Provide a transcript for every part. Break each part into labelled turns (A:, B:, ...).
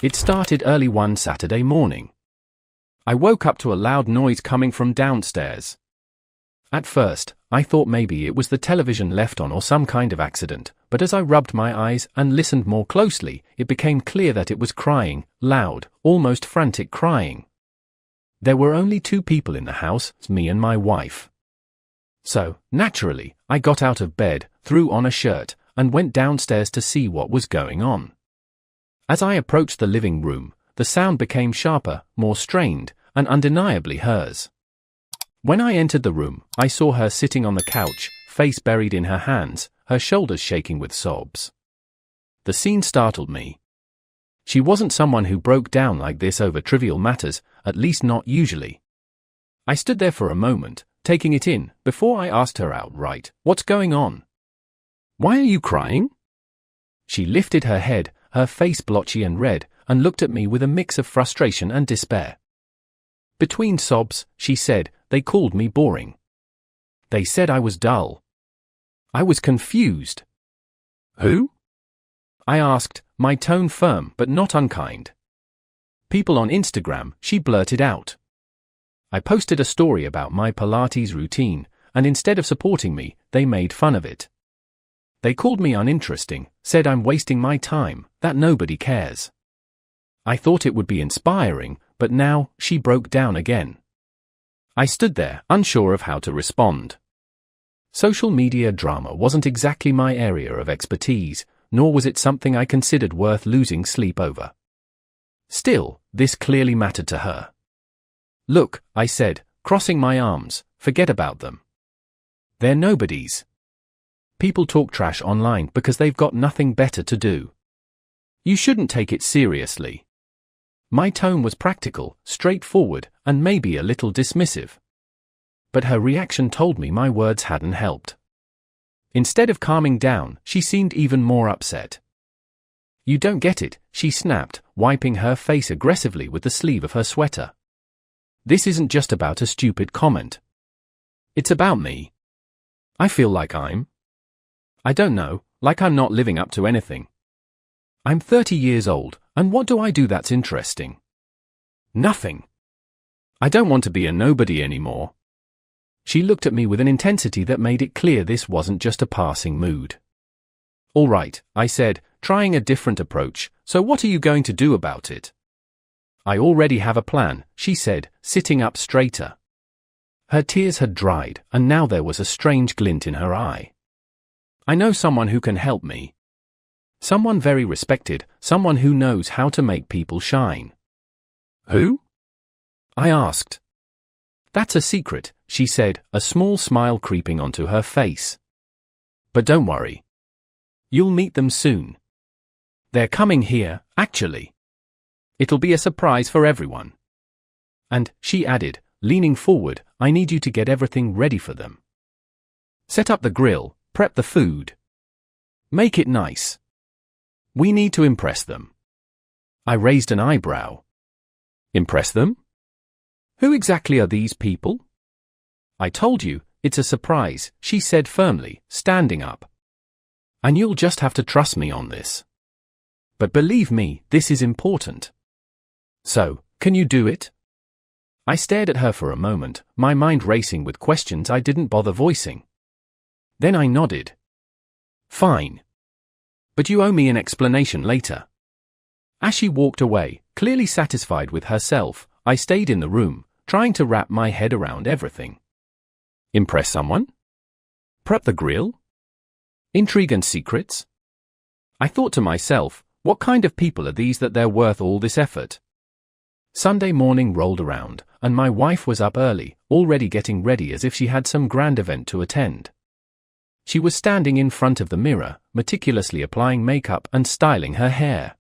A: It started early one Saturday morning. I woke up to a loud noise coming from downstairs. At first, I thought maybe it was the television left on or some kind of accident, but as I rubbed my eyes and listened more closely, it became clear that it was crying, loud, almost frantic crying. There were only 2 people in the house, me and my wife. So, naturally, I got out of bed, threw on a shirt, and went downstairs to see what was going on. As I approached the living room, the sound became sharper, more strained, and undeniably hers. When I entered the room, I saw her sitting on the couch, face buried in her hands, her shoulders shaking with sobs. The scene startled me. She wasn't someone who broke down like this over trivial matters, at least not usually. I stood there for a moment, taking it in, before I asked her outright, "What's going on? Why are you crying?" She lifted her head, her face blotchy and red, and looked at me with a mix of frustration and despair. Between sobs, she said, "They called me boring. They said I was dull." I was confused. "Who?" I asked, my tone firm but not unkind. "People on Instagram," she blurted out. I posted a story about my Pilates routine, and instead of supporting me, they made fun of it. They called me uninteresting, said I'm wasting my time, that nobody cares. I thought it would be inspiring, but now, she broke down again. I stood there, unsure of how to respond. Social media drama wasn't exactly my area of expertise, nor was it something I considered worth losing sleep over. Still, this clearly mattered to her. "Look," I said, crossing my arms, "forget about them. They're nobodies. People talk trash online because they've got nothing better to do. You shouldn't take it seriously." My tone was practical, straightforward, and maybe a little dismissive. But her reaction told me my words hadn't helped. Instead of calming down, she seemed even more upset. "You don't get it," she snapped, wiping her face aggressively with the sleeve of her sweater. "This isn't just about a stupid comment. It's about me. I feel like I don't know, like I'm not living up to anything. I'm 30 years old, and what do I do that's interesting? Nothing. I don't want to be a nobody anymore." She looked at me with an intensity that made it clear this wasn't just a passing mood. "All right," I said, trying a different approach, "so what are you going to do about it?" "I already have a plan," she said, sitting up straighter. Her tears had dried, and now there was a strange glint in her eye. "I know someone who can help me. Someone very respected, someone who knows how to make people shine." "Who?" I asked. "That's a secret," she said, a small smile creeping onto her face. "But don't worry. You'll meet them soon. They're coming here, actually. It'll be a surprise for everyone. And," she added, leaning forward, "I need you to get everything ready for them. Set up the grill, prep the food. Make it nice. We need to impress them." I raised an eyebrow. "Impress them? Who exactly are these people?" "I told you, it's a surprise," she said firmly, standing up. "And you'll just have to trust me on this. But believe me, this is important. So, can you do it?" I stared at her for a moment, my mind racing with questions I didn't bother voicing. Then I nodded. "Fine. But you owe me an explanation later." As she walked away, clearly satisfied with herself, I stayed in the room, trying to wrap my head around everything. Impress someone? Prep the grill? Intrigue and secrets? I thought to myself, what kind of people are these that they're worth all this effort? Sunday morning rolled around, and my wife was up early, already getting ready as if she had some grand event to attend. She was standing in front of the mirror, meticulously applying makeup and styling her hair.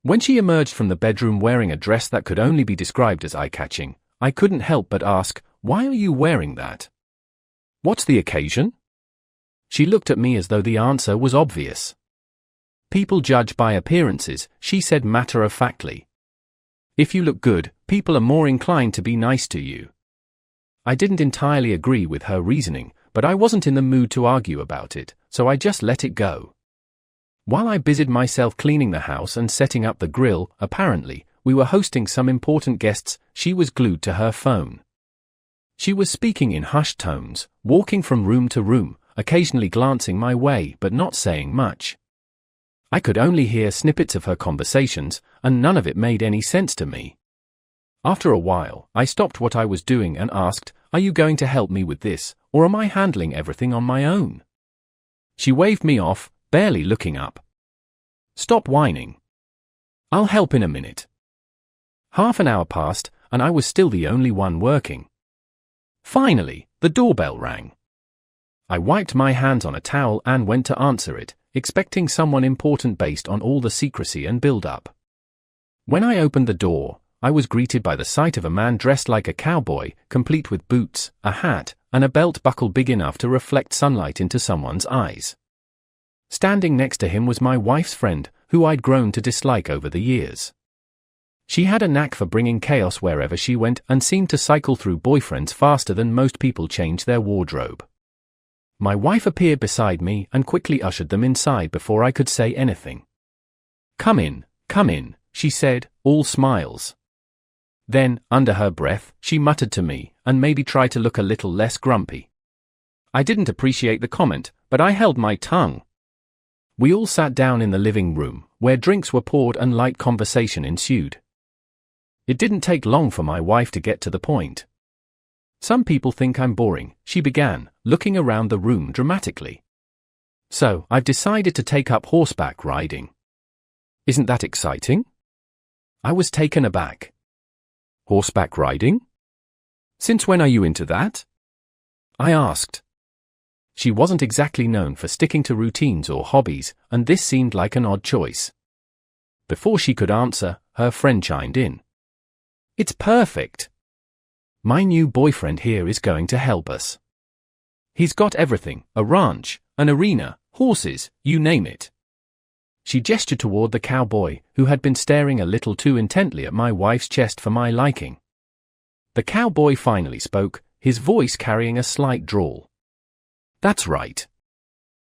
A: When she emerged from the bedroom wearing a dress that could only be described as eye-catching, I couldn't help but ask, "Why are you wearing that? What's the occasion?" She looked at me as though the answer was obvious. "People judge by appearances," she said matter-of-factly. "If you look good, people are more inclined to be nice to you." I didn't entirely agree with her reasoning, but I wasn't in the mood to argue about it, so I just let it go. While I busied myself cleaning the house and setting up the grill, apparently, we were hosting some important guests, she was glued to her phone. She was speaking in hushed tones, walking from room to room, occasionally glancing my way but not saying much. I could only hear snippets of her conversations, and none of it made any sense to me. After a while, I stopped what I was doing and asked, "Are you going to help me with this, or am I handling everything on my own?" She waved me off, barely looking up. "Stop whining. I'll help in a minute." Half an hour passed, and I was still the only one working. Finally, the doorbell rang. I wiped my hands on a towel and went to answer it, expecting someone important based on all the secrecy and build-up. When I opened the door, I was greeted by the sight of a man dressed like a cowboy, complete with boots, a hat, and a belt buckle big enough to reflect sunlight into someone's eyes. Standing next to him was my wife's friend, who I'd grown to dislike over the years. She had a knack for bringing chaos wherever she went and seemed to cycle through boyfriends faster than most people change their wardrobe. My wife appeared beside me and quickly ushered them inside before I could say anything. Come in," she said, all smiles. Then, under her breath, she muttered to me, and maybe tried to look a little less grumpy. I didn't appreciate the comment, but I held my tongue. We all sat down in the living room, where drinks were poured and light conversation ensued. It didn't take long for my wife to get to the point. "Some people think I'm boring," she began, looking around the room dramatically. "So, I've decided to take up horseback riding. Isn't that exciting?" I was taken aback. "Horseback riding? Since when are you into that?" I asked. She wasn't exactly known for sticking to routines or hobbies, and this seemed like an odd choice. Before she could answer, her friend chimed in. "It's perfect. My new boyfriend here is going to help us. He's got everything, a ranch, an arena, horses, you name it." She gestured toward the cowboy, who had been staring a little too intently at my wife's chest for my liking. The cowboy finally spoke, his voice carrying a slight drawl. "That's right.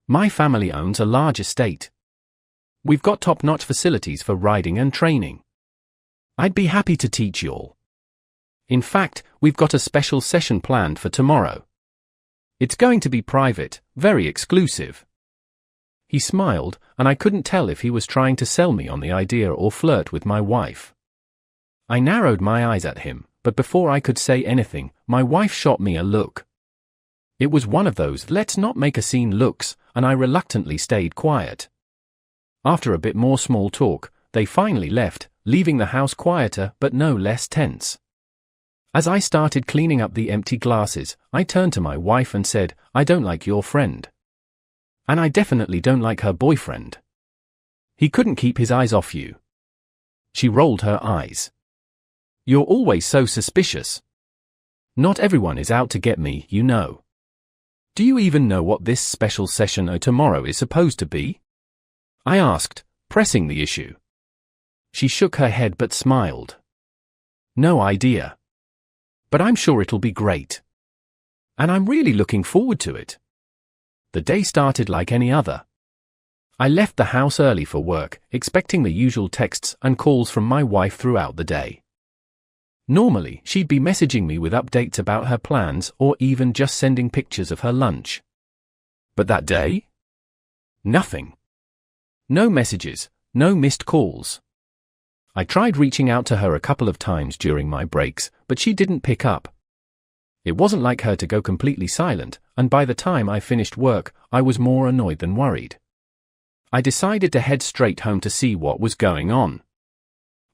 A: My family owns a large estate. We've got top-notch facilities for riding and training. I'd be happy to teach y'all. In fact, we've got a special session planned for tomorrow. It's going to be private, very exclusive." He smiled, and I couldn't tell if he was trying to sell me on the idea or flirt with my wife. I narrowed my eyes at him, but before I could say anything, my wife shot me a look. It was one of those "let's not make a scene" looks, and I reluctantly stayed quiet. After a bit more small talk, they finally left, leaving the house quieter but no less tense. As I started cleaning up the empty glasses, I turned to my wife and said, "I don't like your friend. And I definitely don't like her boyfriend. He couldn't keep his eyes off you." She rolled her eyes. "You're always so suspicious. Not everyone is out to get me, you know. Do you even know what this special session tomorrow is supposed to be?" I asked, pressing the issue. She shook her head but smiled. "No idea. But I'm sure it'll be great. And I'm really looking forward to it." The day started like any other. I left the house early for work, expecting the usual texts and calls from my wife throughout the day. Normally, she'd be messaging me with updates about her plans or even just sending pictures of her lunch. But that day? Nothing. No messages, no missed calls. I tried reaching out to her a couple of times during my breaks, but she didn't pick up. It wasn't like her to go completely silent, and by the time I finished work, I was more annoyed than worried. I decided to head straight home to see what was going on.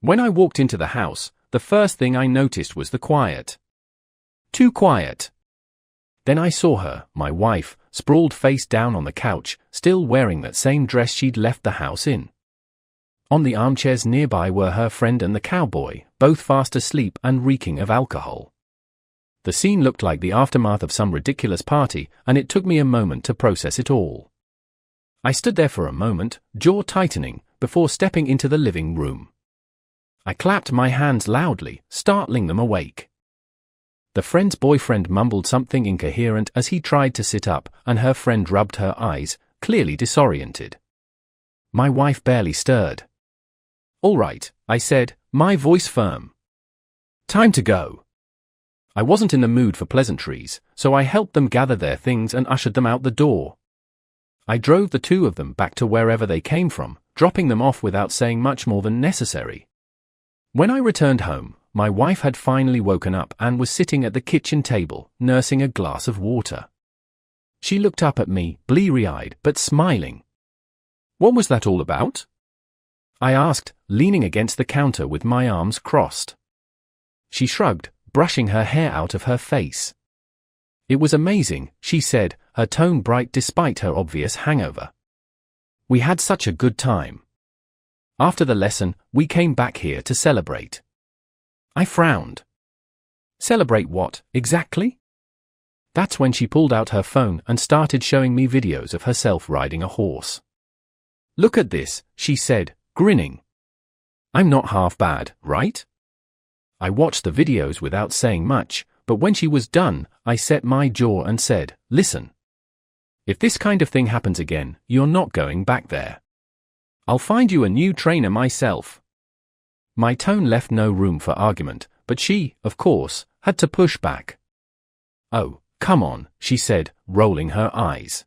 A: When I walked into the house, the first thing I noticed was the quiet. Too quiet. Then I saw her, my wife, sprawled face down on the couch, still wearing that same dress she'd left the house in. On the armchairs nearby were her friend and the cowboy, both fast asleep and reeking of alcohol. The scene looked like the aftermath of some ridiculous party, and it took me a moment to process it all. I stood there for a moment, jaw tightening, before stepping into the living room. I clapped my hands loudly, startling them awake. The friend's boyfriend mumbled something incoherent as he tried to sit up, and her friend rubbed her eyes, clearly disoriented. My wife barely stirred. "All right," I said, my voice firm. "Time to go." I wasn't in the mood for pleasantries, so I helped them gather their things and ushered them out the door. I drove the two of them back to wherever they came from, dropping them off without saying much more than necessary. When I returned home, my wife had finally woken up and was sitting at the kitchen table, nursing a glass of water. She looked up at me, bleary-eyed but smiling. "What was that all about?" I asked, leaning against the counter with my arms crossed. She shrugged, brushing her hair out of her face. "It was amazing," she said, her tone bright despite her obvious hangover. "We had such a good time. After the lesson, we came back here to celebrate." I frowned. "Celebrate what, exactly?" That's when she pulled out her phone and started showing me videos of herself riding a horse. "Look at this," she said, grinning. "I'm not half bad, right?" I watched the videos without saying much, but when she was done, I set my jaw and said, "Listen. If this kind of thing happens again, you're not going back there. I'll find you a new trainer myself." My tone left no room for argument, but she, of course, had to push back. "Oh, come on," she said, rolling her eyes.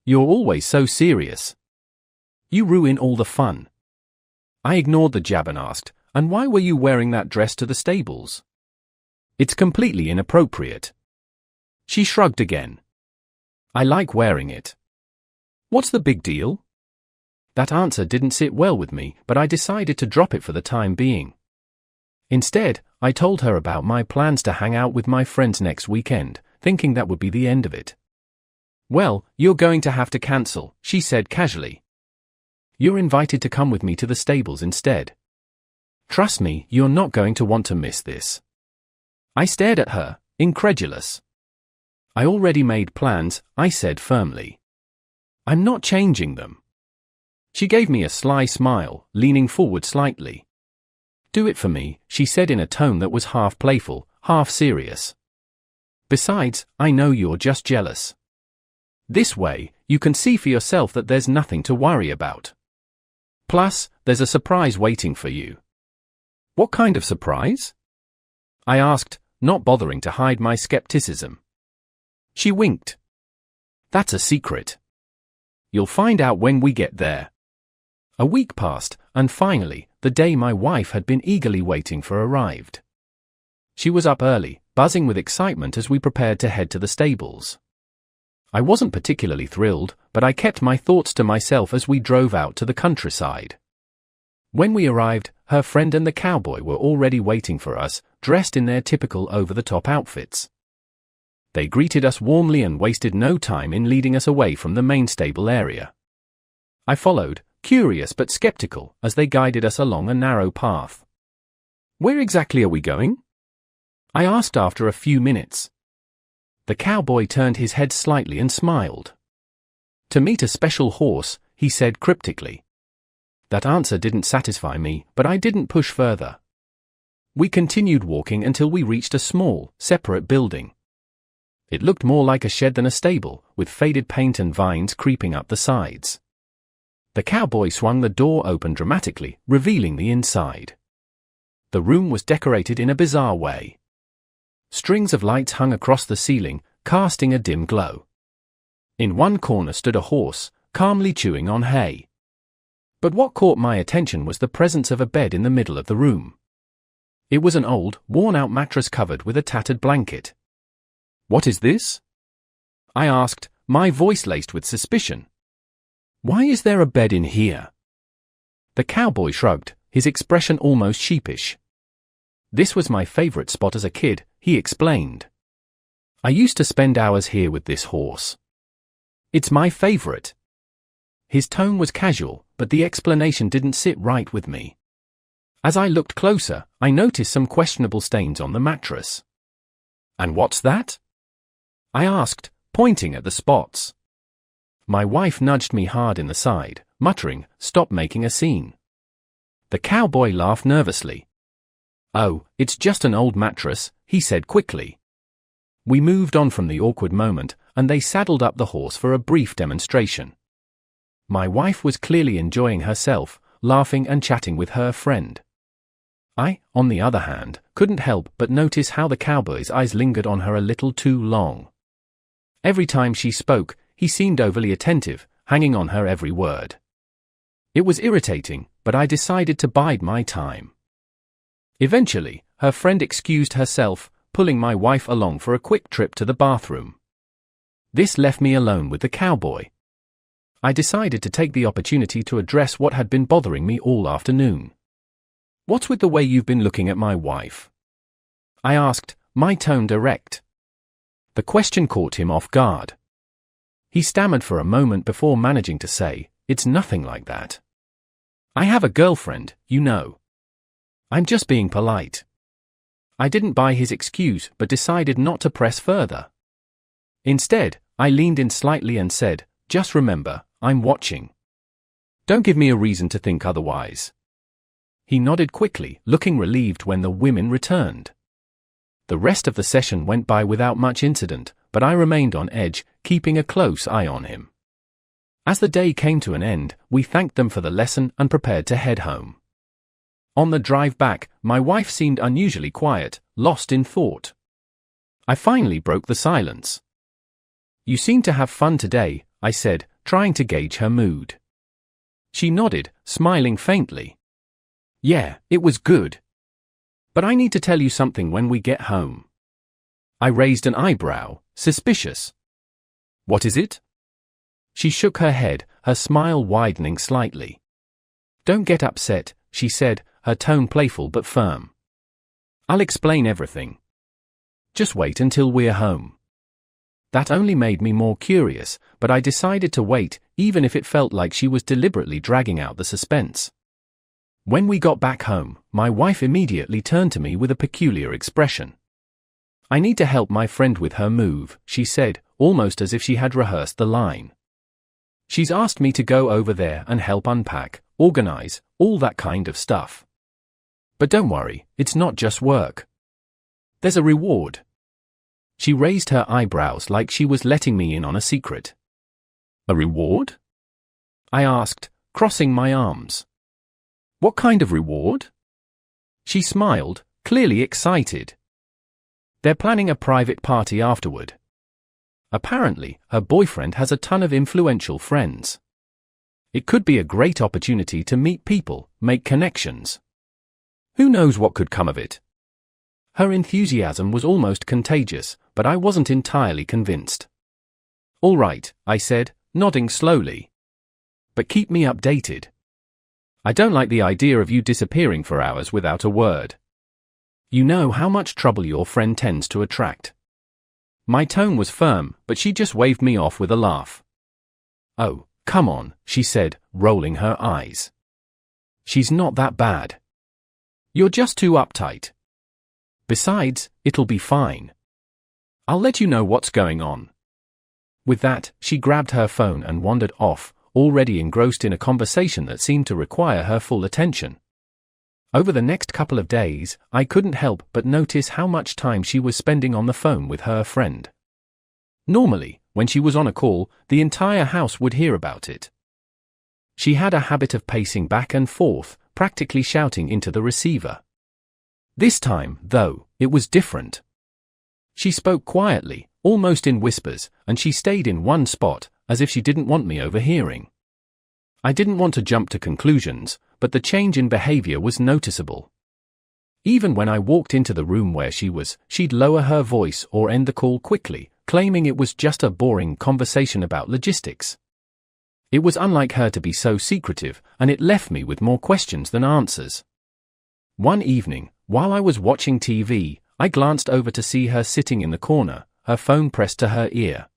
A: "You're always so serious. You ruin all the fun." I ignored the jab and asked, "And why were you wearing that dress to the stables?" "It's completely inappropriate." She shrugged again. "I like wearing it." "What's the big deal?" That answer didn't sit well with me, but I decided to drop it for the time being. Instead, I told her about my plans to hang out with my friends next weekend, thinking that would be the end of it. "Well, you're going to have to cancel," she said casually. "You're invited to come with me to the stables instead. Trust me, you're not going to want to miss this." I stared at her, incredulous. "I already made plans," I said firmly. "I'm not changing them." She gave me a sly smile, leaning forward slightly. "Do it for me," she said in a tone that was half playful, half serious. "Besides, I know you're just jealous. This way, you can see for yourself that there's nothing to worry about. Plus, there's a surprise waiting for you." "What kind of surprise?" I asked, not bothering to hide my skepticism. She winked. "That's a secret. You'll find out when we get there." A week passed, and finally, the day my wife had been eagerly waiting for arrived. She was up early, buzzing with excitement as we prepared to head to the stables. I wasn't particularly thrilled, but I kept my thoughts to myself as we drove out to the countryside. When we arrived, her friend and the cowboy were already waiting for us, dressed in their typical over-the-top outfits. They greeted us warmly and wasted no time in leading us away from the main stable area. I followed, curious but skeptical, as they guided us along a narrow path. "Where exactly are we going?" I asked after a few minutes. The cowboy turned his head slightly and smiled. "To meet a special horse," he said cryptically. That answer didn't satisfy me, but I didn't push further. We continued walking until we reached a small, separate building. It looked more like a shed than a stable, with faded paint and vines creeping up the sides. The cowboy swung the door open dramatically, revealing the inside. The room was decorated in a bizarre way. Strings of lights hung across the ceiling, casting a dim glow. In one corner stood a horse, calmly chewing on hay. But what caught my attention was the presence of a bed in the middle of the room. It was an old, worn-out mattress covered with a tattered blanket. "What is this?" I asked, my voice laced with suspicion. "Why is there a bed in here?" The cowboy shrugged, his expression almost sheepish. "This was my favorite spot as a kid," he explained. "I used to spend hours here with this horse. It's my favorite." His tone was casual, but the explanation didn't sit right with me. As I looked closer, I noticed some questionable stains on the mattress. "And what's that?" I asked, pointing at the spots. My wife nudged me hard in the side, muttering, "Stop making a scene." The cowboy laughed nervously. "Oh, it's just an old mattress," he said quickly. We moved on from the awkward moment, and they saddled up the horse for a brief demonstration. My wife was clearly enjoying herself, laughing and chatting with her friend. I, on the other hand, couldn't help but notice how the cowboy's eyes lingered on her a little too long. Every time she spoke, he seemed overly attentive, hanging on her every word. It was irritating, but I decided to bide my time. Eventually, her friend excused herself, pulling my wife along for a quick trip to the bathroom. This left me alone with the cowboy. I decided to take the opportunity to address what had been bothering me all afternoon. "What's with the way you've been looking at my wife?" I asked, my tone direct. The question caught him off guard. He stammered for a moment before managing to say, "It's nothing like that. I have a girlfriend, you know. I'm just being polite." I didn't buy his excuse but decided not to press further. Instead, I leaned in slightly and said, "Just remember, I'm watching. Don't give me a reason to think otherwise." He nodded quickly, looking relieved when the women returned. The rest of the session went by without much incident, but I remained on edge, keeping a close eye on him. As the day came to an end, we thanked them for the lesson and prepared to head home. On the drive back, my wife seemed unusually quiet, lost in thought. I finally broke the silence. "You seem to have fun today," I said, trying to gauge her mood. She nodded, smiling faintly. "Yeah, it was good. But I need to tell you something when we get home." I raised an eyebrow, suspicious. "What is it?" She shook her head, her smile widening slightly. "Don't get upset," she said, her tone playful but firm. "I'll explain everything. Just wait until we're home." That only made me more curious, but I decided to wait, even if it felt like she was deliberately dragging out the suspense. When we got back home, my wife immediately turned to me with a peculiar expression. "I need to help my friend with her move," she said, almost as if she had rehearsed the line. "She's asked me to go over there and help unpack, organize, all that kind of stuff. But don't worry, it's not just work. There's a reward." She raised her eyebrows like she was letting me in on a secret. "A reward?" I asked, crossing my arms. "What kind of reward?" She smiled, clearly excited. "They're planning a private party afterward. Apparently, her boyfriend has a ton of influential friends. It could be a great opportunity to meet people, make connections. Who knows what could come of it?" Her enthusiasm was almost contagious, but I wasn't entirely convinced. "All right," I said, nodding slowly. "But keep me updated. I don't like the idea of you disappearing for hours without a word. You know how much trouble your friend tends to attract." My tone was firm, but she just waved me off with a laugh. "Oh, come on," she said, rolling her eyes. "She's not that bad. You're just too uptight. Besides, it'll be fine. I'll let you know what's going on." With that, she grabbed her phone and wandered off, already engrossed in a conversation that seemed to require her full attention. Over the next couple of days, I couldn't help but notice how much time she was spending on the phone with her friend. Normally, when she was on a call, the entire house would hear about it. She had a habit of pacing back and forth, practically shouting into the receiver. This time, though, it was different. She spoke quietly, almost in whispers, and she stayed in one spot, as if she didn't want me overhearing. I didn't want to jump to conclusions, but the change in behavior was noticeable. Even when I walked into the room where she was, she'd lower her voice or end the call quickly, claiming it was just a boring conversation about logistics. It was unlike her to be so secretive, and it left me with more questions than answers. One evening, while I was watching TV, I glanced over to see her sitting in the corner, her phone pressed to her ear.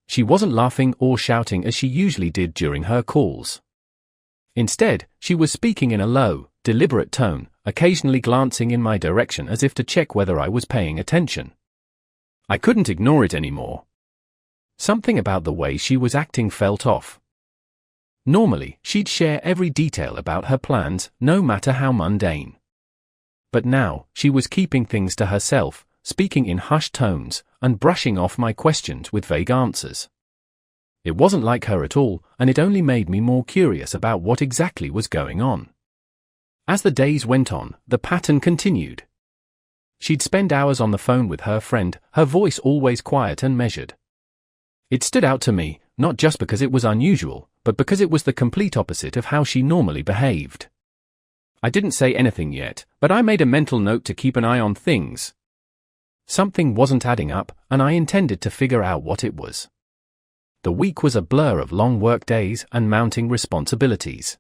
A: She wasn't laughing or shouting as she usually did during her calls. Instead, she was speaking in a low, deliberate tone, occasionally glancing in my direction as if to check whether I was paying attention. I couldn't ignore it anymore. Something about the way she was acting felt off. Normally, she'd share every detail about her plans, no matter how mundane. But now, she was keeping things to herself, speaking in hushed tones, and brushing off my questions with vague answers. It wasn't like her at all, and it only made me more curious about what exactly was going on. As the days went on, the pattern continued. She'd spend hours on the phone with her friend, her voice always quiet and measured. It stood out to me, not just because it was unusual, but because it was the complete opposite of how she normally behaved. I didn't say anything yet, but I made a mental note to keep an eye on things. Something wasn't adding up, and I intended to figure out what it was. The week was a blur of long work days and mounting responsibilities.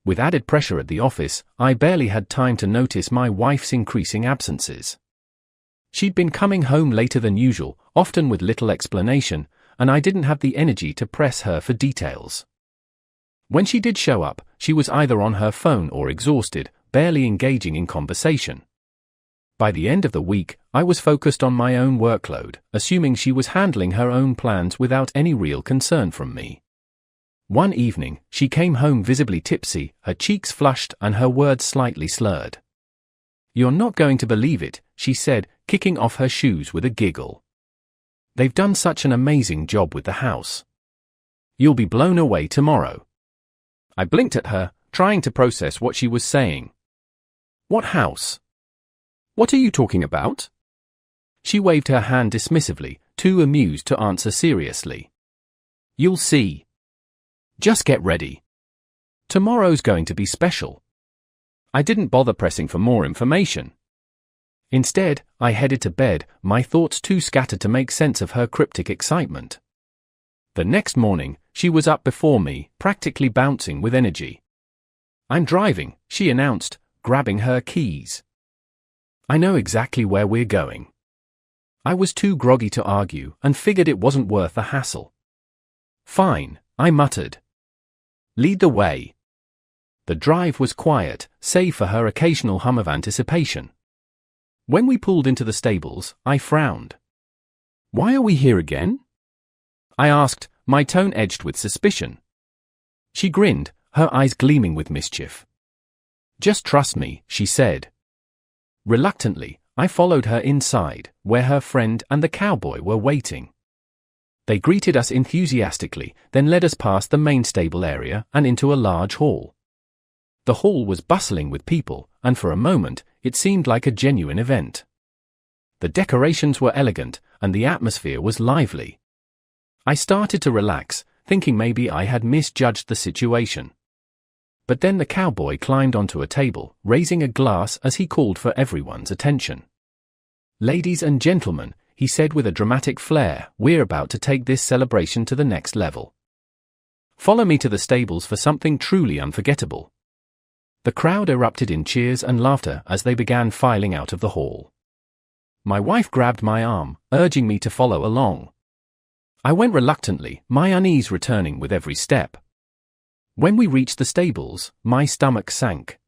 A: With added pressure at the office, I barely had time to notice my wife's increasing absences. She'd been coming home later than usual, often with little explanation, and I didn't have the energy to press her for details. When she did show up, she was either on her phone or exhausted, barely engaging in conversation. By the end of the week, I was focused on my own workload, assuming she was handling her own plans without any real concern from me. One evening, she came home visibly tipsy, her cheeks flushed and her words slightly slurred. "You're not going to believe it," she said, kicking off her shoes with a giggle. "They've done such an amazing job with the house. You'll be blown away tomorrow." I blinked at her, trying to process what she was saying. "What house? What are you talking about?" She waved her hand dismissively, too amused to answer seriously. "You'll see. Just get ready. Tomorrow's going to be special." I didn't bother pressing for more information. Instead, I headed to bed, my thoughts too scattered to make sense of her cryptic excitement. The next morning, she was up before me, practically bouncing with energy. "I'm driving," she announced, grabbing her keys. "I know exactly where we're going." I was too groggy to argue and figured it wasn't worth the hassle. "Fine," I muttered. "Lead the way." The drive was quiet, save for her occasional hum of anticipation. When we pulled into the stables, I frowned. "Why are we here again?" I asked, my tone edged with suspicion. She grinned, her eyes gleaming with mischief. "Just trust me," she said. Reluctantly, I followed her inside, where her friend and the cowboy were waiting. They greeted us enthusiastically, then led us past the main stable area and into a large hall. The hall was bustling with people, and for a moment, it seemed like a genuine event. The decorations were elegant, and the atmosphere was lively. I started to relax, thinking maybe I had misjudged the situation. But then the cowboy climbed onto a table, raising a glass as he called for everyone's attention. "Ladies and gentlemen," he said with a dramatic flair, "we're about to take this celebration to the next level. Follow me to the stables for something truly unforgettable." The crowd erupted in cheers and laughter as they began filing out of the hall. My wife grabbed my arm, urging me to follow along. I went reluctantly, my unease returning with every step. When we reached the stables, my stomach sank.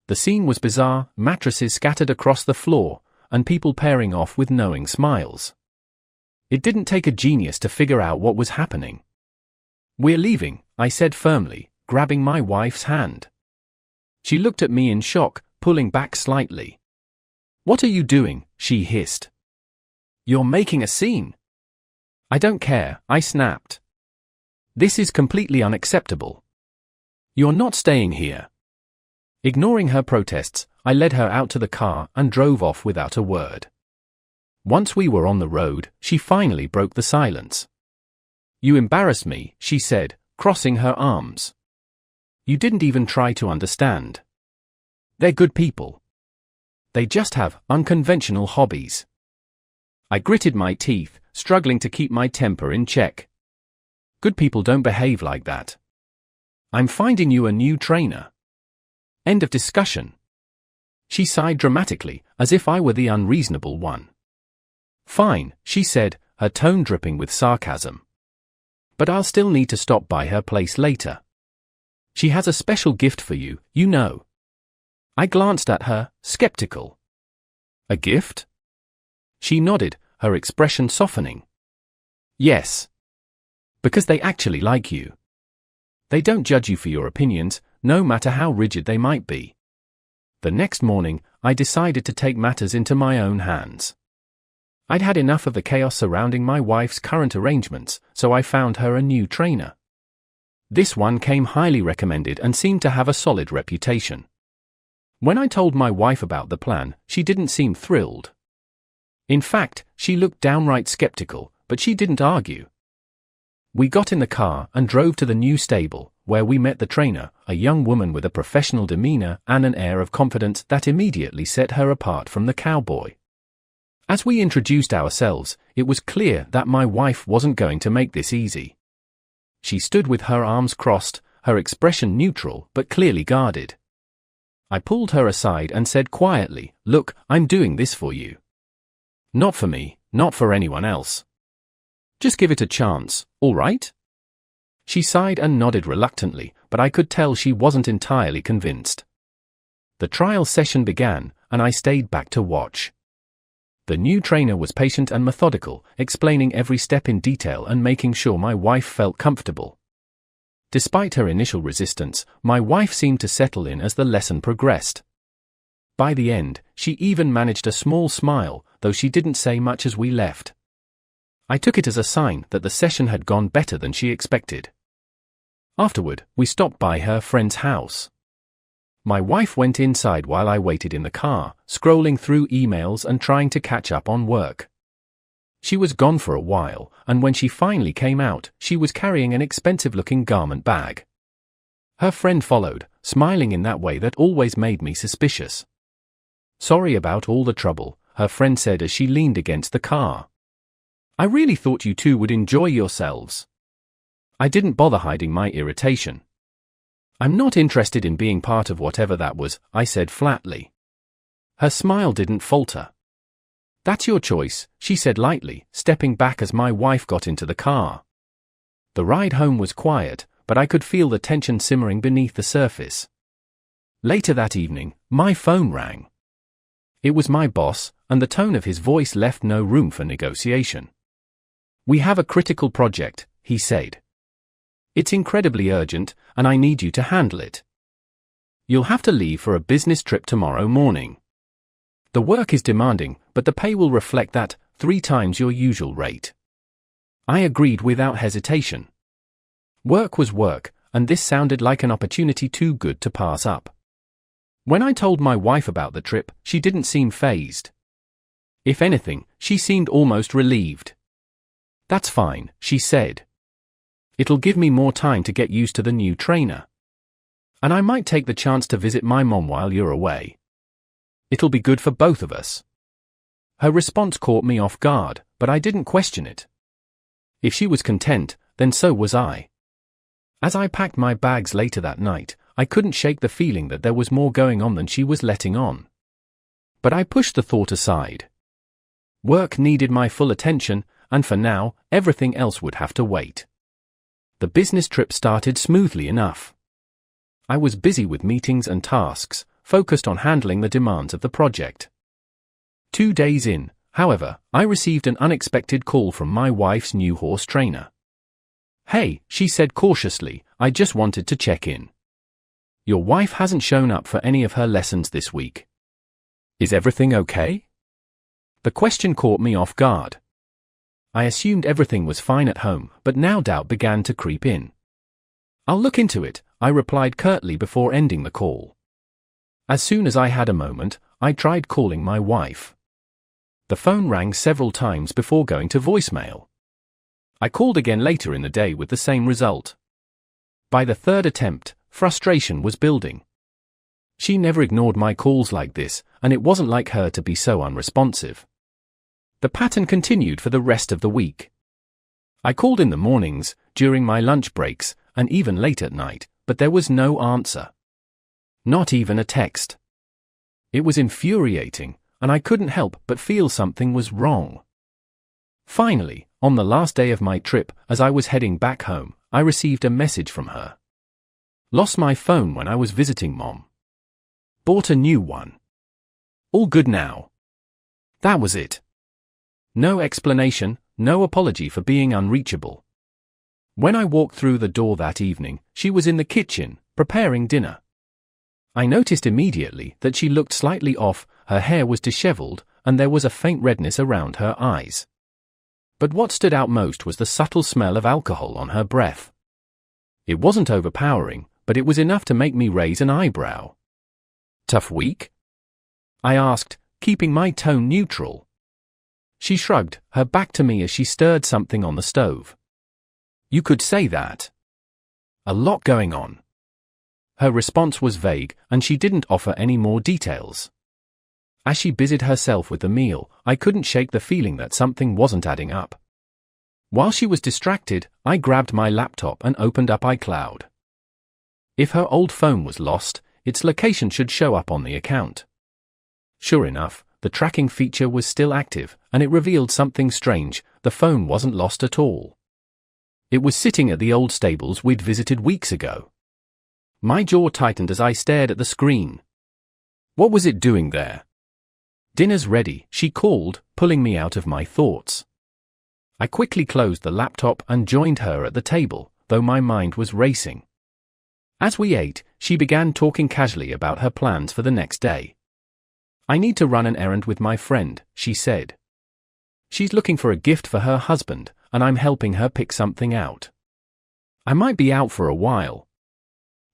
A: The scene was bizarre, mattresses scattered across the floor, and people pairing off with knowing smiles. It didn't take a genius to figure out what was happening. "We're leaving," I said firmly, grabbing my wife's hand. She looked at me in shock, pulling back slightly. "What are you doing?" she hissed. "You're making a scene." "I don't care," I snapped. "This is completely unacceptable. You're not staying here." Ignoring her protests, I led her out to the car and drove off without a word. Once we were on the road, she finally broke the silence. "You embarrassed me," she said, crossing her arms. "You didn't even try to understand. They're good people. They just have unconventional hobbies." I gritted my teeth, struggling to keep my temper in check. "Good people don't behave like that. I'm finding you a new trainer. End of discussion." She sighed dramatically, as if I were the unreasonable one. "Fine," she said, her tone dripping with sarcasm. "But I'll still need to stop by her place later. She has a special gift for you, you know." I glanced at her, skeptical. "A gift?" She nodded, her expression softening. "Yes. Because they actually like you. They don't judge you for your opinions, no matter how rigid they might be." The next morning, I decided to take matters into my own hands. I'd had enough of the chaos surrounding my wife's current arrangements, so I found her a new trainer. This one came highly recommended and seemed to have a solid reputation. When I told my wife about the plan, she didn't seem thrilled. In fact, she looked downright skeptical, but she didn't argue. We got in the car and drove to the new stable, where we met the trainer, a young woman with a professional demeanor and an air of confidence that immediately set her apart from the cowboy. As we introduced ourselves, it was clear that my wife wasn't going to make this easy. She stood with her arms crossed, her expression neutral but clearly guarded. I pulled her aside and said quietly, "Look, I'm doing this for you. Not for me, not for anyone else. Just give it a chance, all right?" She sighed and nodded reluctantly, but I could tell she wasn't entirely convinced. The trial session began, and I stayed back to watch. The new trainer was patient and methodical, explaining every step in detail and making sure my wife felt comfortable. Despite her initial resistance, my wife seemed to settle in as the lesson progressed. By the end, she even managed a small smile, though she didn't say much as we left. I took it as a sign that the session had gone better than she expected. Afterward, we stopped by her friend's house. My wife went inside while I waited in the car, scrolling through emails and trying to catch up on work. She was gone for a while, and when she finally came out, she was carrying an expensive-looking garment bag. Her friend followed, smiling in that way that always made me suspicious. "Sorry about all the trouble," her friend said as she leaned against the car. "I really thought you two would enjoy yourselves." I didn't bother hiding my irritation. "I'm not interested in being part of whatever that was," I said flatly. Her smile didn't falter. "That's your choice," she said lightly, stepping back as my wife got into the car. The ride home was quiet, but I could feel the tension simmering beneath the surface. Later that evening, my phone rang. It was my boss, and the tone of his voice left no room for negotiation. "We have a critical project," he said. "It's incredibly urgent, and I need you to handle it. You'll have to leave for a business trip tomorrow morning. The work is demanding, but the pay will reflect that, 3 times your usual rate." I agreed without hesitation. Work was work, and this sounded like an opportunity too good to pass up. When I told my wife about the trip, she didn't seem fazed. If anything, she seemed almost relieved. "That's fine," she said. "It'll give me more time to get used to the new trainer. And I might take the chance to visit my mom while you're away. It'll be good for both of us." Her response caught me off guard, but I didn't question it. If she was content, then so was I. As I packed my bags later that night, I couldn't shake the feeling that there was more going on than she was letting on. But I pushed the thought aside. Work needed my full attention, and for now, everything else would have to wait. The business trip started smoothly enough. I was busy with meetings and tasks, focused on handling the demands of the project. 2 days in, however, I received an unexpected call from my wife's new horse trainer. "Hey," she said cautiously, "I just wanted to check in. Your wife hasn't shown up for any of her lessons this week. Is everything okay?" The question caught me off guard. I assumed everything was fine at home, but now doubt began to creep in. "I'll look into it," I replied curtly before ending the call. As soon as I had a moment, I tried calling my wife. The phone rang several times before going to voicemail. I called again later in the day with the same result. By the 3rd attempt, frustration was building. She never ignored my calls like this, and it wasn't like her to be so unresponsive. The pattern continued for the rest of the week. I called in the mornings, during my lunch breaks, and even late at night, but there was no answer. Not even a text. It was infuriating, and I couldn't help but feel something was wrong. Finally, on the last day of my trip, as I was heading back home, I received a message from her. "Lost my phone when I was visiting Mom. Bought a new one. All good now." That was it. No explanation, no apology for being unreachable. When I walked through the door that evening, she was in the kitchen, preparing dinner. I noticed immediately that she looked slightly off, her hair was disheveled, and there was a faint redness around her eyes. But what stood out most was the subtle smell of alcohol on her breath. It wasn't overpowering, but it was enough to make me raise an eyebrow. "Tough week?" I asked, keeping my tone neutral. She shrugged, her back to me as she stirred something on the stove. "You could say that. A lot going on." Her response was vague, and she didn't offer any more details. As she busied herself with the meal, I couldn't shake the feeling that something wasn't adding up. While she was distracted, I grabbed my laptop and opened up iCloud. If her old phone was lost, its location should show up on the account. Sure enough, the tracking feature was still active, and it revealed something strange: the phone wasn't lost at all. It was sitting at the old stables we'd visited weeks ago. My jaw tightened as I stared at the screen. What was it doing there? "Dinner's ready," she called, pulling me out of my thoughts. I quickly closed the laptop and joined her at the table, though my mind was racing. As we ate, she began talking casually about her plans for the next day. "I need to run an errand with my friend," she said. "She's looking for a gift for her husband, and I'm helping her pick something out. I might be out for a while."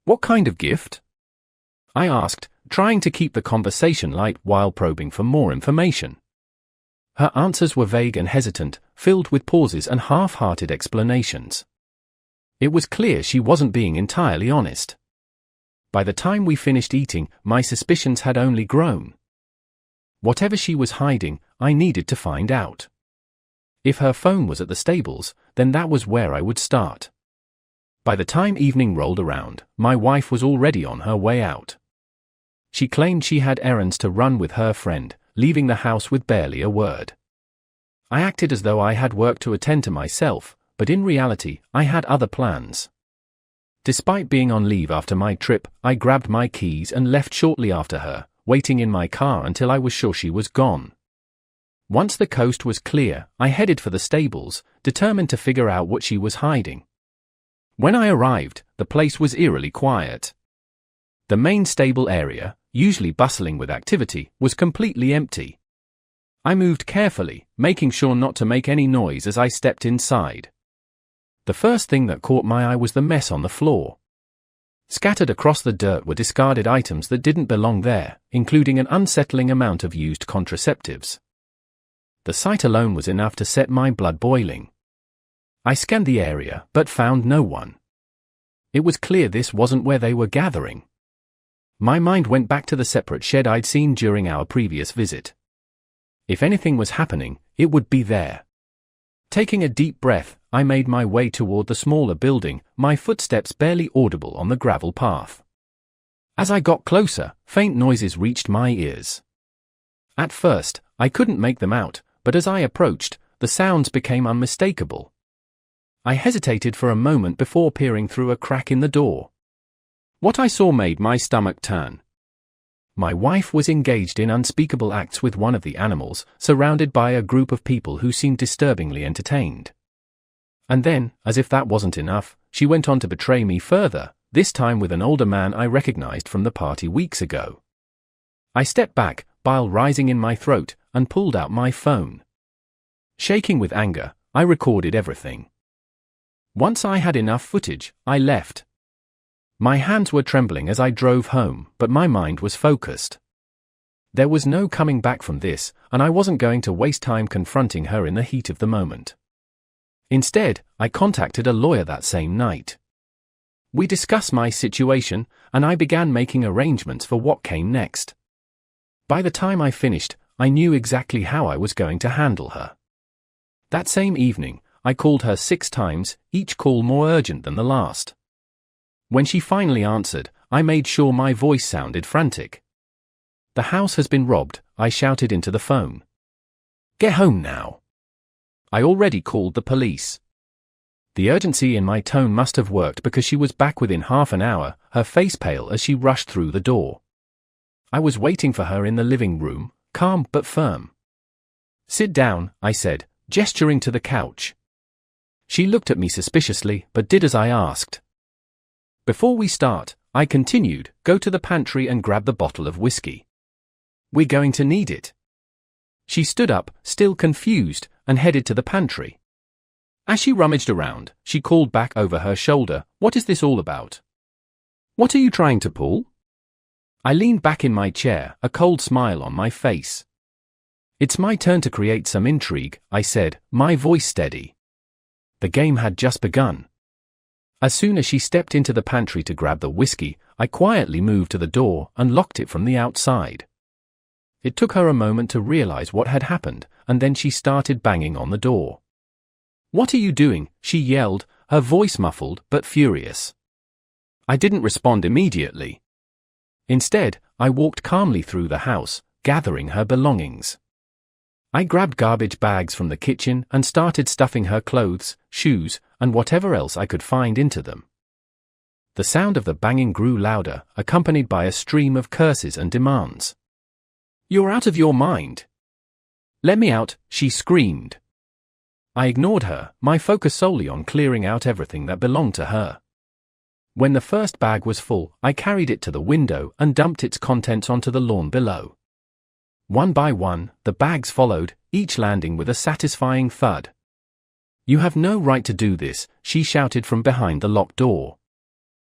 A: "What kind of gift?" I asked, trying to keep the conversation light while probing for more information. Her answers were vague and hesitant, filled with pauses and half-hearted explanations. It was clear she wasn't being entirely honest. By the time we finished eating, my suspicions had only grown. Whatever she was hiding, I needed to find out. If her phone was at the stables, then that was where I would start. By the time evening rolled around, my wife was already on her way out. She claimed she had errands to run with her friend, leaving the house with barely a word. I acted as though I had work to attend to myself, but in reality, I had other plans. Despite being on leave after my trip, I grabbed my keys and left shortly after her, waiting in my car until I was sure she was gone. Once the coast was clear, I headed for the stables, determined to figure out what she was hiding. When I arrived, the place was eerily quiet. The main stable area, usually bustling with activity, was completely empty. I moved carefully, making sure not to make any noise as I stepped inside. The first thing that caught my eye was the mess on the floor. Scattered across the dirt were discarded items that didn't belong there, including an unsettling amount of used contraceptives. The sight alone was enough to set my blood boiling. I scanned the area, but found no one. It was clear this wasn't where they were gathering. My mind went back to the separate shed I'd seen during our previous visit. If anything was happening, it would be there. Taking a deep breath, I made my way toward the smaller building, my footsteps barely audible on the gravel path. As I got closer, faint noises reached my ears. At first, I couldn't make them out, but as I approached, the sounds became unmistakable. I hesitated for a moment before peering through a crack in the door. What I saw made my stomach turn. My wife was engaged in unspeakable acts with one of the animals, surrounded by a group of people who seemed disturbingly entertained. And then, as if that wasn't enough, she went on to betray me further, this time with an older man I recognized from the party weeks ago. I stepped back, bile rising in my throat, and pulled out my phone. Shaking with anger, I recorded everything. Once I had enough footage, I left. My hands were trembling as I drove home, but my mind was focused. There was no coming back from this, and I wasn't going to waste time confronting her in the heat of the moment. Instead, I contacted a lawyer that same night. We discussed my situation, and I began making arrangements for what came next. By the time I finished, I knew exactly how I was going to handle her. That same evening, I called her 6 times, each call more urgent than the last. When she finally answered, I made sure my voice sounded frantic. "The house has been robbed," I shouted into the phone. "Get home now." I already called the police. The urgency in my tone must have worked because she was back within half an hour, her face pale as she rushed through the door. I was waiting for her in the living room, calm but firm. "Sit down," I said, gesturing to the couch. She looked at me suspiciously, but did as I asked. "Before we start," I continued, "go to the pantry and grab the bottle of whiskey. We're going to need it." She stood up, still confused, and headed to the pantry. As she rummaged around, she called back over her shoulder, "What is this all about? What are you trying to pull?" I leaned back in my chair, a cold smile on my face. "It's my turn to create some intrigue," I said, my voice steady. The game had just begun. As soon as she stepped into the pantry to grab the whiskey, I quietly moved to the door and locked it from the outside. It took her a moment to realize what had happened, and then she started banging on the door. "What are you doing?" she yelled, her voice muffled but furious. I didn't respond immediately. Instead, I walked calmly through the house, gathering her belongings. I grabbed garbage bags from the kitchen and started stuffing her clothes, shoes, and whatever else I could find into them. The sound of the banging grew louder, accompanied by a stream of curses and demands. "You're out of your mind. Let me out," she screamed. I ignored her, my focus solely on clearing out everything that belonged to her. When the first bag was full, I carried it to the window and dumped its contents onto the lawn below. One by one, the bags followed, each landing with a satisfying thud. "You have no right to do this," she shouted from behind the locked door.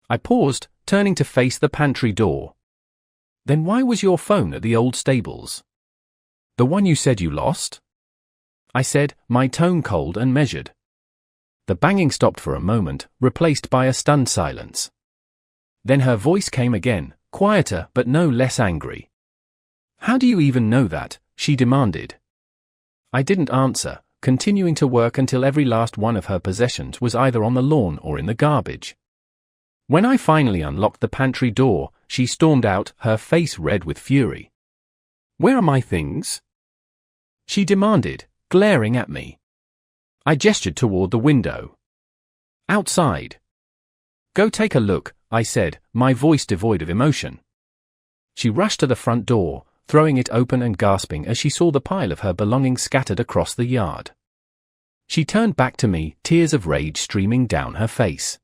A: I paused, turning to face the pantry door. "Then why was your phone at the old stables? The one you said you lost?" I said, my tone cold and measured. The banging stopped for a moment, replaced by a stunned silence. Then her voice came again, quieter but no less angry. "How do you even know that?" she demanded. I didn't answer, continuing to work until every last one of her possessions was either on the lawn or in the garbage. When I finally unlocked the pantry door, she stormed out, her face red with fury. "Where are my things?" she demanded, glaring at me. I gestured toward the window. "Outside." "Go take a look," I said, my voice devoid of emotion. She rushed to the front door, throwing it open and gasping as she saw the pile of her belongings scattered across the yard. She turned back to me, tears of rage streaming down her face.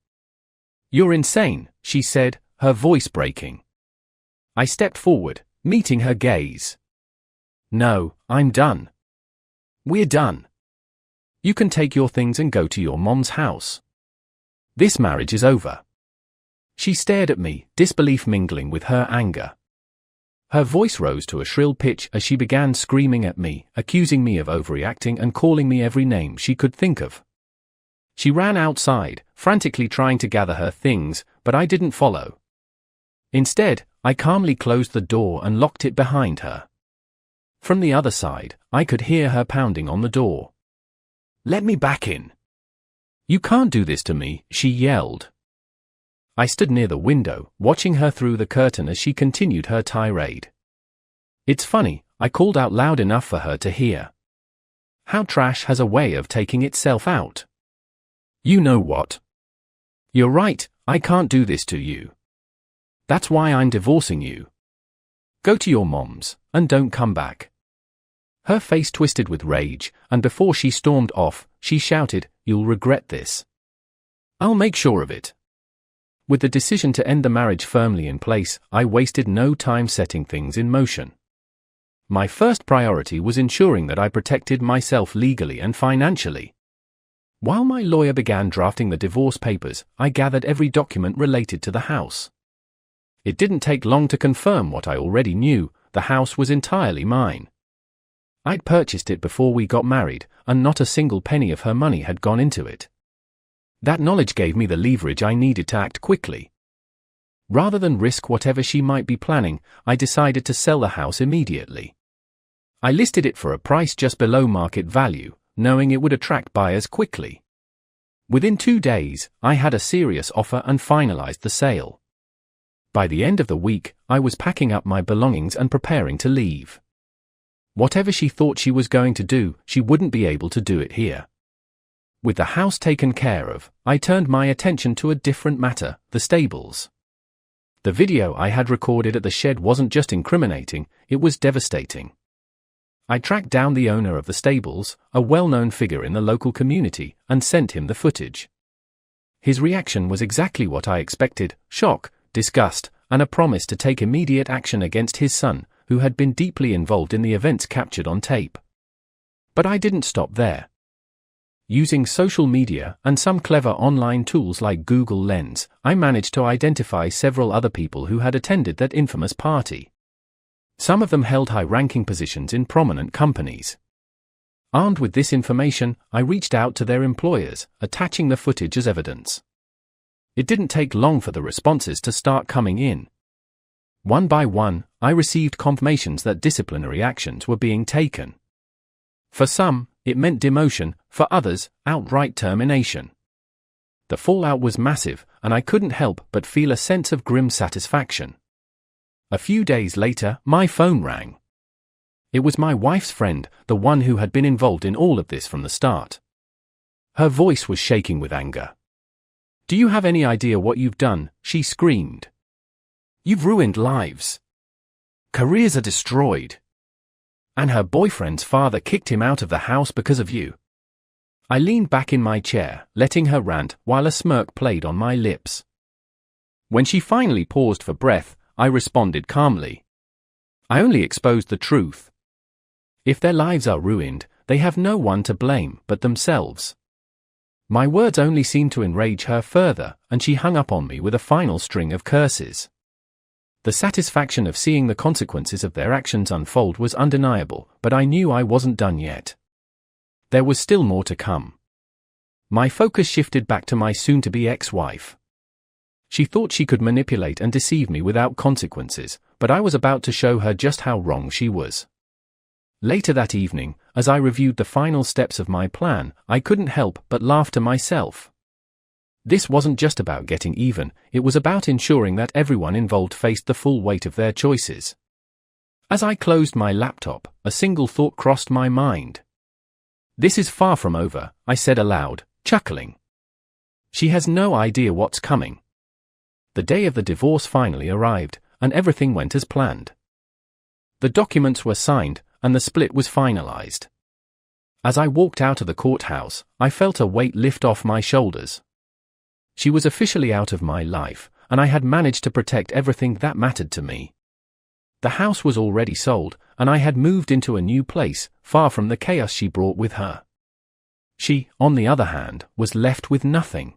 A: "You're insane," she said, her voice breaking. I stepped forward, meeting her gaze. "No, I'm done. We're done. You can take your things and go to your mom's house. This marriage is over." She stared at me, disbelief mingling with her anger. Her voice rose to a shrill pitch as she began screaming at me, accusing me of overreacting and calling me every name she could think of. She ran outside, frantically trying to gather her things, but I didn't follow. Instead, I calmly closed the door and locked it behind her. From the other side, I could hear her pounding on the door. "Let me back in." "You can't do this to me," she yelled. I stood near the window, watching her through the curtain as she continued her tirade. "It's funny," I called out loud enough for her to hear. "How trash has a way of taking itself out. You know what? You're right, I can't do this to you. That's why I'm divorcing you. Go to your mom's, and don't come back." Her face twisted with rage, and before she stormed off, she shouted, "You'll regret this." "I'll make sure of it." With the decision to end the marriage firmly in place, I wasted no time setting things in motion. My first priority was ensuring that I protected myself legally and financially. While my lawyer began drafting the divorce papers, I gathered every document related to the house. It didn't take long to confirm what I already knew: the house was entirely mine. I'd purchased it before we got married, and not a single penny of her money had gone into it. That knowledge gave me the leverage I needed to act quickly. Rather than risk whatever she might be planning, I decided to sell the house immediately. I listed it for a price just below market value, knowing it would attract buyers quickly. Within 2 days, I had a serious offer and finalized the sale. By the end of the week, I was packing up my belongings and preparing to leave. Whatever she thought she was going to do, she wouldn't be able to do it here. With the house taken care of, I turned my attention to a different matter: the stables. The video I had recorded at the shed wasn't just incriminating, it was devastating. I tracked down the owner of the stables, a well-known figure in the local community, and sent him the footage. His reaction was exactly what I expected: shock, disgust, and a promise to take immediate action against his son, who had been deeply involved in the events captured on tape. But I didn't stop there. Using social media and some clever online tools like Google Lens, I managed to identify several other people who had attended that infamous party. Some of them held high-ranking positions in prominent companies. Armed with this information, I reached out to their employers, attaching the footage as evidence. It didn't take long for the responses to start coming in. One by one, I received confirmations that disciplinary actions were being taken. For some, it meant demotion, for others, outright termination. The fallout was massive, and I couldn't help but feel a sense of grim satisfaction. A few days later, my phone rang. It was my wife's friend, the one who had been involved in all of this from the start. Her voice was shaking with anger. "Do you have any idea what you've done?" she screamed. "You've ruined lives. Careers are destroyed. And her boyfriend's father kicked him out of the house because of you." I leaned back in my chair, letting her rant while a smirk played on my lips. When she finally paused for breath, I responded calmly. "I only exposed the truth. If their lives are ruined, they have no one to blame but themselves." My words only seemed to enrage her further, and she hung up on me with a final string of curses. The satisfaction of seeing the consequences of their actions unfold was undeniable, but I knew I wasn't done yet. There was still more to come. My focus shifted back to my soon-to-be ex-wife. She thought she could manipulate and deceive me without consequences, but I was about to show her just how wrong she was. Later that evening, as I reviewed the final steps of my plan, I couldn't help but laugh to myself. This wasn't just about getting even, it was about ensuring that everyone involved faced the full weight of their choices. As I closed my laptop, a single thought crossed my mind. "This is far from over," I said aloud, chuckling. "She has no idea what's coming." The day of the divorce finally arrived, and everything went as planned. The documents were signed, and the split was finalized. As I walked out of the courthouse, I felt a weight lift off my shoulders. She was officially out of my life, and I had managed to protect everything that mattered to me. The house was already sold, and I had moved into a new place, far from the chaos she brought with her. She, on the other hand, was left with nothing.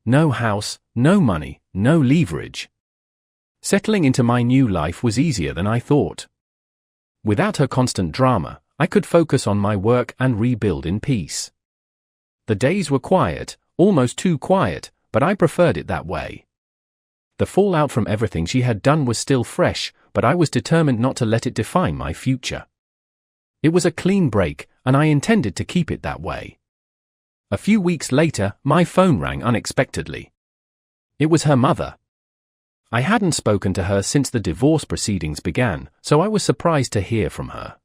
A: No house, no money, no leverage. Settling into my new life was easier than I thought. Without her constant drama, I could focus on my work and rebuild in peace. The days were quiet, almost too quiet, but I preferred it that way. The fallout from everything she had done was still fresh, but I was determined not to let it define my future. It was a clean break, and I intended to keep it that way. A few weeks later, my phone rang unexpectedly. It was her mother. I hadn't spoken to her since the divorce proceedings began, so I was surprised to hear from her.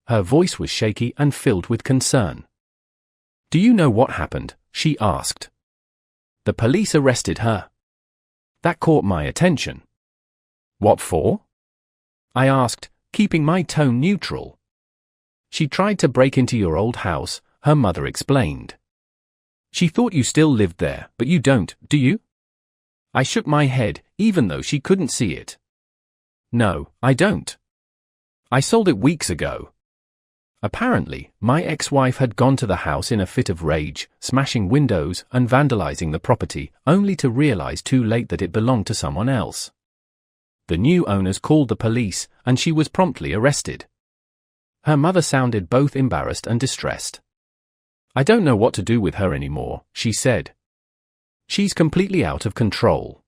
A: Her voice was shaky and filled with concern. "Do you know what happened?" she asked. "The police arrested her." That caught my attention. "What for?" I asked, keeping my tone neutral. "She tried to break into your old house," her mother explained. "She thought you still lived there, but you don't, do you?" I shook my head, even though she couldn't see it. "No, I don't. I sold it weeks ago." Apparently, my ex-wife had gone to the house in a fit of rage, smashing windows and vandalizing the property, only to realize too late that it belonged to someone else. The new owners called the police, and she was promptly arrested. Her mother sounded both embarrassed and distressed. "I don't know what to do with her anymore," she said. "She's completely out of control."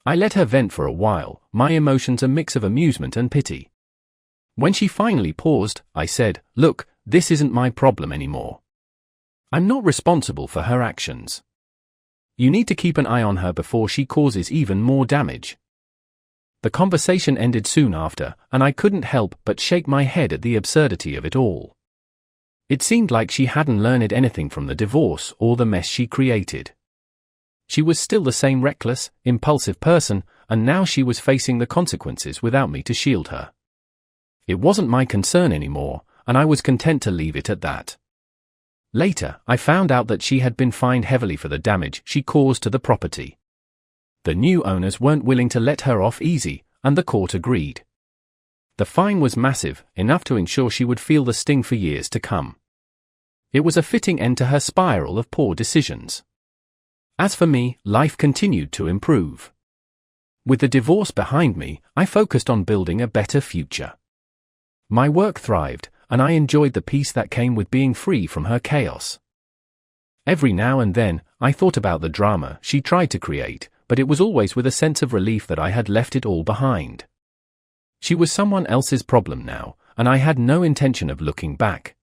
A: I let her vent for a while, my emotions a mix of amusement and pity. When she finally paused, I said, "Look, this isn't my problem anymore. I'm not responsible for her actions. You need to keep an eye on her before she causes even more damage." The conversation ended soon after, and I couldn't help but shake my head at the absurdity of it all. It seemed like she hadn't learned anything from the divorce or the mess she created. She was still the same reckless, impulsive person, and now she was facing the consequences without me to shield her. It wasn't my concern anymore, and I was content to leave it at that. Later, I found out that she had been fined heavily for the damage she caused to the property. The new owners weren't willing to let her off easy, and the court agreed. The fine was massive, enough to ensure she would feel the sting for years to come. It was a fitting end to her spiral of poor decisions. As for me, life continued to improve. With the divorce behind me, I focused on building a better future. My work thrived, and I enjoyed the peace that came with being free from her chaos. Every now and then, I thought about the drama she tried to create, but it was always with a sense of relief that I had left it all behind. She was someone else's problem now, and I had no intention of looking back.